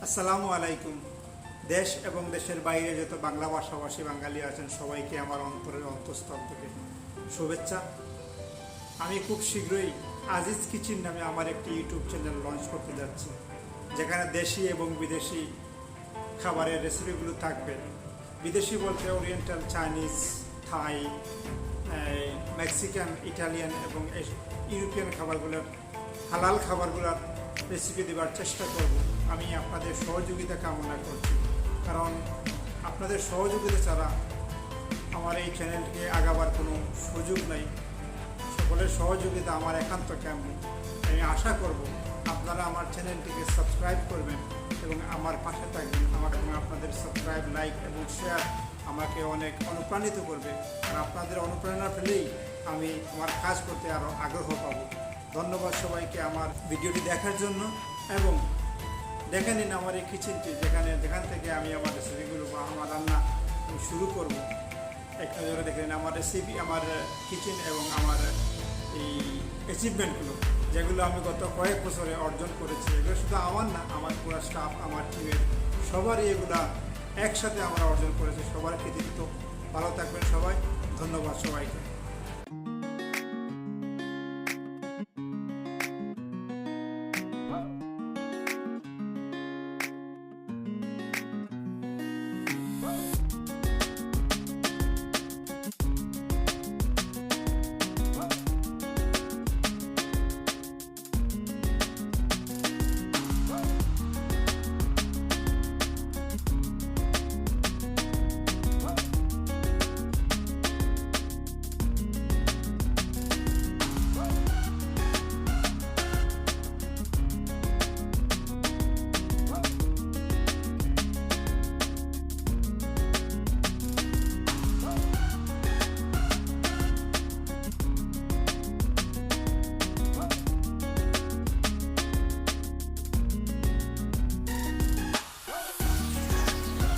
আসসালামু আলাইকুম। দেশ এবং দেশের বাইরে যত বাংলা ভাষাভাষী বাঙালি আছেন সবাইকে আমার অন্তরের অন্তঃস্থল থেকে শুভেচ্ছা। আমি খুব শীঘ্রই আজিজ কিচেন নামে আমার একটি ইউটিউব চ্যানেল লঞ্চ করতে যাচ্ছি, যেখানে দেশি এবং বিদেশি খাবারের রেসিপিগুলো থাকবে। বিদেশি বলতে ওরিয়েন্টাল, চাইনিজ, থাই, মেক্সিকান, ইটালিয়ান এবং ইউরোপিয়ান খাবারগুলোর, হালাল খাবারগুলোর রেসিপি দেওয়ার চেষ্টা করব। আমি আপনাদের সহযোগিতা কামনা করছি, কারণ আপনাদের সহযোগিতা ছাড়া আমার এই চ্যানেলটিকে আগাবার কোনো সুযোগ নেই। সকলের সহযোগিতা আমার একান্ত কাম্য। আমি আশা করব আপনারা আমার চ্যানেলটিকে সাবস্ক্রাইব করবেন এবং আমার পাশে থাকবেন। আমাকে আপনাদের সাবস্ক্রাইব, লাইক এবং শেয়ার আমাকে অনেক অনুপ্রাণিত করবে, আর আপনাদের অনুপ্রেরণা পেলেই আমি আমার কাজ করতে আরও আগ্রহ পাবো। ধন্যবাদ সবাইকে আমার ভিডিওটি দেখার জন্য, এবং দেখে নিন আমার এই কিচেনটি, যেখান থেকে আমি আমার রেসিপিগুলো বা আমার রান্না শুরু করব। এক নজরে দেখে নিন আমার রেসিপি, আমার কিচেন এবং আমার এই অ্যাচিভমেন্টগুলো, যেগুলো আমি গত কয়েক বছরে অর্জন করেছি। এগুলো শুধু আমার না, আমার পুরো স্টাফ, আমার টিমের সবারই এগুলা একসাথে আমরা অর্জন করেছি। সবার কৃতিত্ব। ভালো থাকবেন সবাই। ধন্যবাদ সবাইকে।